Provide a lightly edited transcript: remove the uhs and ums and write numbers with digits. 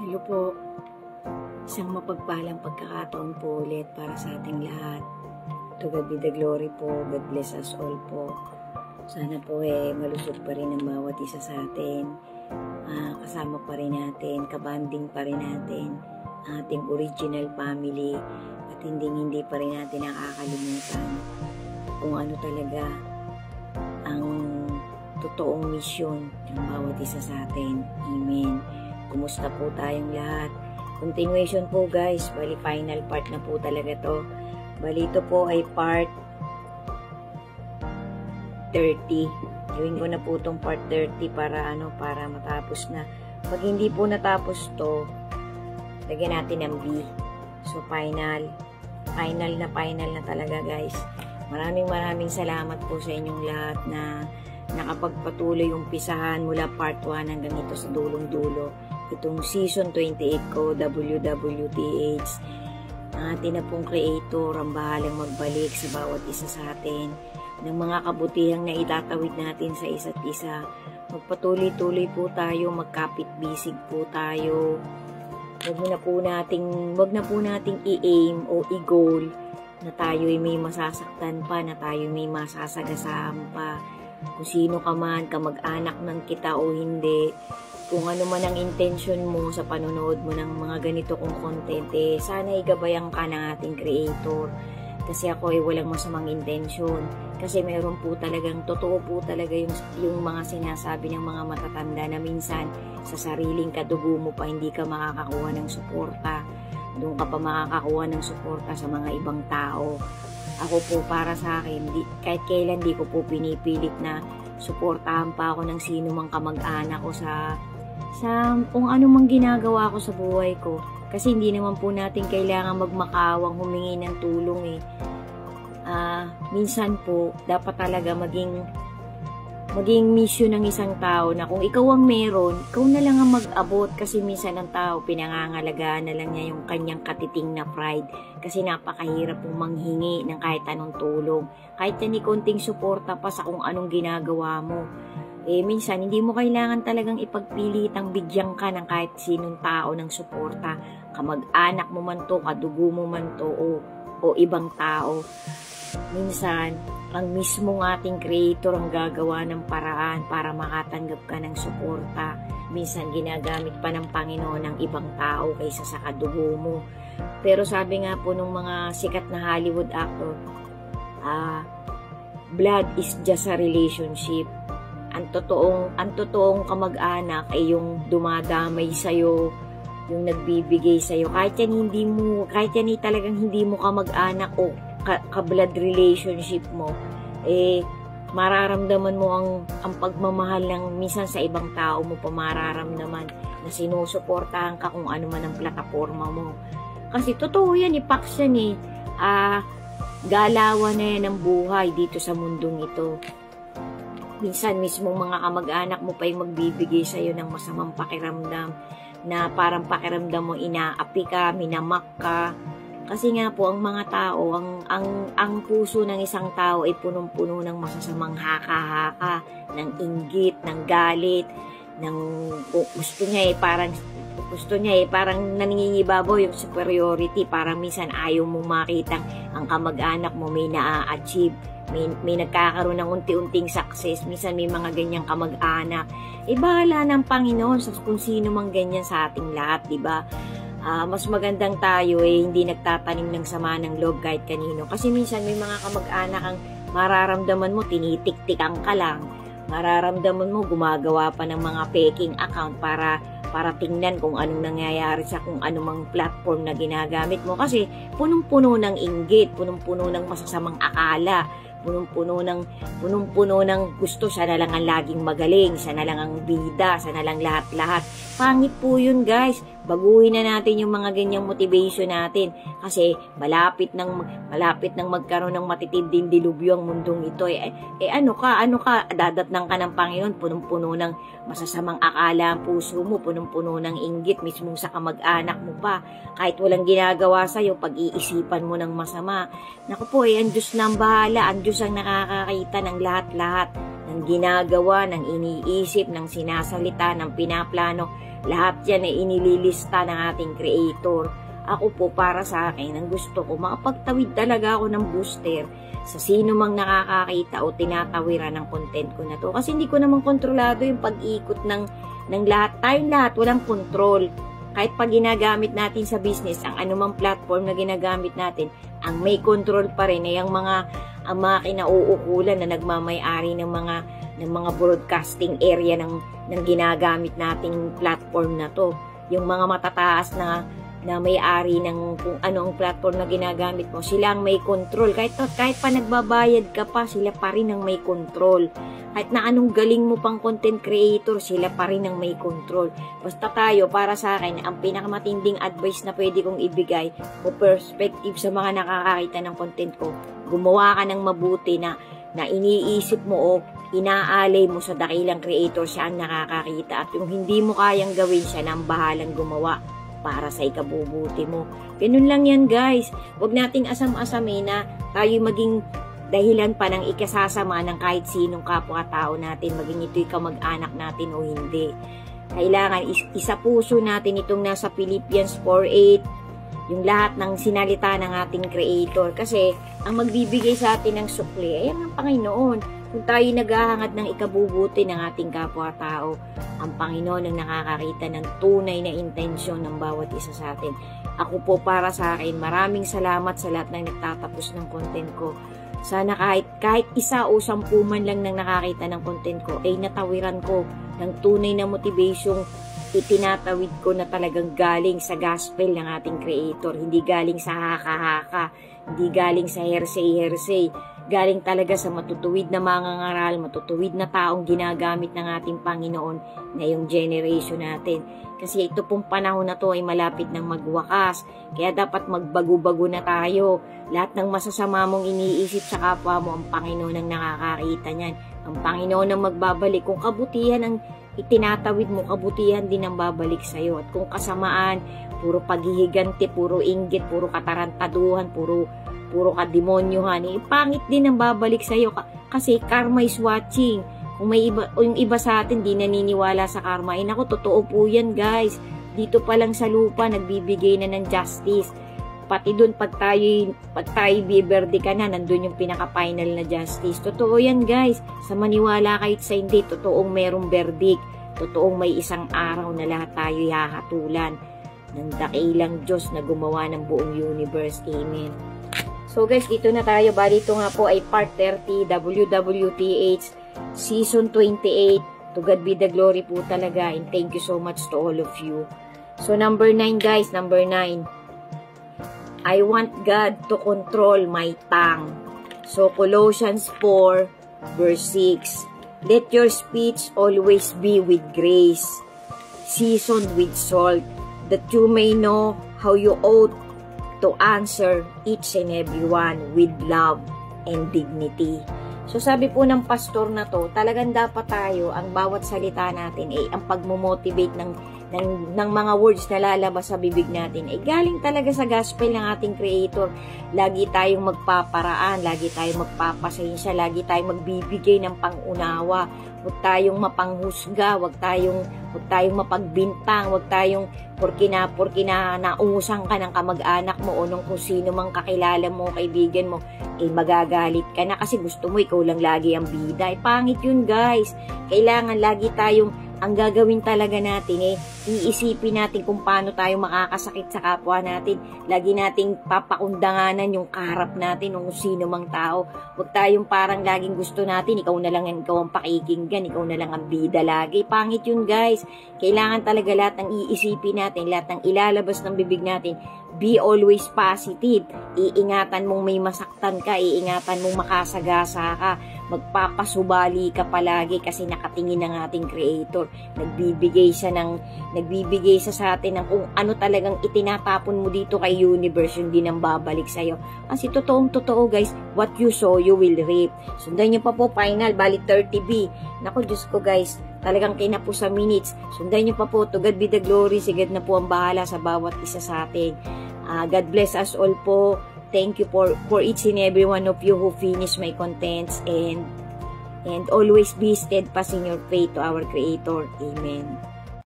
Hello po. Isang mapagpalang pagkakataon po ulit para sa ating lahat. To God be the glory po. God bless us all po. Sana po malusog pa rin ang bawat isa sa atin. Kasama pa rin natin, kabanding pa rin natin ating original family at hindi pa rin natin nakakalimutan kung ano talaga ang totoong misyon ng bawat isa sa atin. Amen. Kumusta po tayong lahat? Continuation po guys, bali final part na po talaga to. Bali ito po ay part 30. Gawin ko na po itong part 30 para matapos na. Pag hindi po natapos to, lagyan natin ng B. So final na talaga guys. Maraming salamat po sa inyong lahat na nakapagpatuloy umpisahan mula part 1 hanggang ito sa dulong-dulo. Itong season 28 ko, WWTH. Atin na pong creator ang bahalang magbalik sa bawat isa sa atin ng mga kabutihang na itatawid natin sa isa't isa. Magpatuloy-tuloy po tayo, magkapit-bisig po tayo. Wag na po nating i-aim o i-goal na tayo ay may masasaktan pa, na tayo may masasagasaan pa. Kung sino ka man, kamag-anak ng kita o hindi, kung ano man ang intention mo sa panonood mo ng mga ganito kong content, sana igabayan ka ng ating creator. Kasi ako ay walang masamang intention. Kasi meron po talagang, totoo po talaga yung mga sinasabi ng mga matatanda na minsan sa sariling kadugo mo pa hindi ka makakakuha ng suporta. Doon ka pa makakakuha ng suporta sa mga ibang tao. Ako po para sa akin, kahit kailan di ko po pinipilit na suportahan pa ako ng sino mang kamag-anak ko sa kung ano mang ginagawa ko sa buhay ko. Kasi hindi naman po natin kailangan magmakawang humingi ng tulong minsan po, dapat talaga maging mission ng isang tao na kung ikaw ang meron, ikaw na lang ang mag-abot. Kasi minsan ang tao, pinangangalagaan na lang niya yung kanyang katiting na pride. Kasi napakahirap pong manghingi ng kahit anong tulong. Kahit yan konting suporta pa sa kung anong ginagawa mo. Minsan, hindi mo kailangan talagang ipagpilitang bigyan ka ng kahit sinong tao ng suporta. Kamag-anak mo man to, kadugo mo man to, o ibang tao. Minsan, ang mismong ating creator ang gagawa ng paraan para makatanggap ka ng suporta. Minsan, ginagamit pa ng Panginoon ng ibang tao kaysa sa kadugo mo. Pero sabi nga po ng mga sikat na Hollywood actor, blood is just a relationship. Ang totoong kamag-anak ay yung dumadamay sa'yo, yung nagbibigay sa'yo. Kahit yan talagang hindi mo kamag-anak o ka-blood relationship mo, mararamdaman mo ang pagmamahal ng minsan sa ibang tao mo pa mararamdaman na sinusuportahan ka kung ano man ang plataforma mo. Kasi totoo yan, ipaks yan galawan na yan ng buhay dito sa mundong ito. Minsan mismong mga kamag-anak mo pa yung magbibigay sa'yo ng masamang pakiramdam na parang pakiramdam mo inaapi ka, minamak ka. Kasi nga po ang mga tao, ang puso ng isang tao ay punong-puno ng masasamang haka-haka, ng inggit, ng galit, ng gusto niya parang naningingibabaw yung superiority. Parang minsan ayaw mong makita ang kamag-anak mo may na-achieve. May nagkakaroon ng unti-unting success. Minsan may mga ganyang kamag-anak. Bahala ng Panginoon sa kung sino mang ganyan sa ating lahat, diba? Mas magandang tayo hindi nagtatanim ng sama ng loob kahit kanino. Kasi minsan may mga kamag-anak ang mararamdaman mo, tinitik-tikan ka lang. Mararamdaman mo, gumagawa pa ng mga faking account para tingnan kung anong nangyayari sa kung anumang platform na ginagamit mo. Kasi punong-puno ng inggit, punong-puno ng masasamang akala, punong-puno ng gusto siya na lang ang laging magaling, siya na lang ang bida, siya na lang lahat-lahat. Pangit po yun guys. Baguhin na natin yung mga ganyang motivation natin. Kasi malapit nang magkaroon ng matitinding dilubyo ang mundong ito. Ano ka, dadatnang ka ng Panginoon, punong-puno ng masasamang akala ang puso mo, punong-puno ng inggit, mismo sa kamag-anak mo pa. Kahit walang ginagawa sa'yo, pag-iisipan mo ng masama. Naku po, ang Diyos na ang bahala, ang Diyos ang nakakakita ng lahat-lahat, ng ginagawa, ng iniisip, ng sinasalita, ng pinaplano Lahat yan ay inililista ng ating creator. Ako po, para sa akin, ang gusto ko, makapagtawid talaga ako ng booster sa sino mang nakakakita o tinatawiran ng content ko na to. Kasi hindi ko naman kontrolado yung pag-ikot ng lahat. Tayong lahat, walang control. Kahit pag ginagamit natin sa business, ang anumang platform na ginagamit natin, ang may control pa rin ay ang mga kinauukulan na nagmamay-ari ng mga broadcasting area ng ginagamit nating platform na to. Yung mga matataas na may-ari ng kung ano ang platform na ginagamit mo, sila ang may control. Kahit pa nagbabayad ka pa, sila pa rin ang may control. Kahit na anong galing mo pang content creator, sila pa rin ang may control. Basta tayo, para sa akin, ang pinakamatinding advice na pwede kong ibigay o perspective sa mga nakakakita ng content ko, gumawa ka ng mabuti na iniisip mo o inaalay mo sa dakilang creator, siya ang nakakakita. At yung hindi mo kayang gawin, siya na ang bahalang gumawa para sa ikabubuti mo. Ganun lang yan, guys. Huwag nating asam-asamin na tayo maging dahilan pa ng ikasasama ng kahit sinong kapwa-tao natin, maging ito'y kamag-anak natin o hindi. Kailangan isapuso natin itong nasa Philippians 4:8, yung lahat ng sinalita ng ating creator. Kasi ang magbibigay sa atin ng sukli ay ang Panginoon. Kung tayo naghahangad ng ikabubuti ng ating kapwa-tao, ang Panginoon ang nakakakita ng tunay na intensyon ng bawat isa sa atin. Ako po, para sa akin, maraming salamat sa lahat ng nagtatapos ng content ko. Sana kahit isa o 10 man lang nang nakakita ng content ko, ay natawiran ko ng tunay na motivasyong itinatawid ko na talagang galing sa gospel ng ating creator. Hindi galing sa haka-haka, hindi galing sa hearsay-hearsay. Galing talaga sa matutuwid na mangangaral, matutuwid na taong ginagamit ng ating Panginoon ngayong generation natin. Kasi ito pong panahon na to ay malapit ng magwakas. Kaya dapat magbago-bago na tayo. Lahat ng masasama mong iniisip sa kapwa mo, ang Panginoon ang nakakakita niyan. Ang Panginoon ang magbabalik. Kung kabutihan ang itinatawid mo, kabutihan din ang babalik sa'yo. At kung kasamaan, puro paghihiganti, puro inggit, puro katarantaduhan, puro kademonyohan, pangit din ang babalik sa'yo kasi karma is watching. Kung may yung iba sa atin di naniniwala sa karma, naku, totoo po yan, guys. Dito pa lang sa lupa nagbibigay na ng justice. Pati doon pag tayo biberde ka na, nandun yung pinaka-final na justice. Totoo yan, guys. Sa maniwala kahit sa hindi, totoong merong verdict. Totoong may isang araw na lahat tayo hahatulan ng dakilang Diyos na gumawa ng buong universe. Amen. So guys, dito na tayo. Bali, ito nga po ay part 30, WWTH Season 28. To God be the glory po talaga. And thank you so much to all of you. So number 9, guys. Number 9. I want God to control my tongue. So Colossians 4 verse 6. Let your speech always be with grace, seasoned with salt, that you may know how you ought to answer each and every one with love and dignity. So sabi po ng pastor na to, talagang dapat tayo, ang bawat salita natin ay ang pagmomotivate ng mga words na lalabas sa bibig natin ay galing talaga sa gospel ng ating creator. Lagi tayong magpaparaan, lagi tayong magpapasensya, lagi tayong magbibigay ng pangunawa. Huwag tayong mapanghusga, huwag tayong mapagbintang, huwag tayong porke na naungusan ka ng kamag-anak mo o nung kung sino mang kakilala mo, kaibigan mo, magagalit ka na kasi gusto mo ikaw lang lagi ang bida. Pangit yun, guys. Kailangan lagi tayong, ang gagawin talaga natin iisipin natin kung paano tayo makakasakit sa kapwa natin. Lagi nating papakundanganan yung kaharap natin o sino mang tao. Huwag tayong parang laging gusto natin, ikaw na lang ikaw ang pakikinggan, ikaw na lang ang bida lagi. Pangit yun, guys. Kailangan talaga lahat ng iisipin natin, lahat ng ilalabas ng bibig natin, be always positive. Iingatan mong may masaktan ka, iingatan mong makasagasa ka, magpapasubali ka palagi kasi nakatingin ng ating creator. Nagbibigay siya sa atin ng kung ano talagang itinatapon mo dito kay universe, yung din ang babalik sa'yo. Kasi totoo, guys, what you sow, you will reap. Sundan nyo pa po, final, bali 30B. Naku, Diyos ko, guys, talagang kinapo sa minutes. Sundan nyo pa po, to God be the glory, si God na po ang bahala sa bawat isa sa atin. God bless us all po. Thank you for each and every one of you who finish my contents, and always be steadfast in your faith to our Creator. Amen.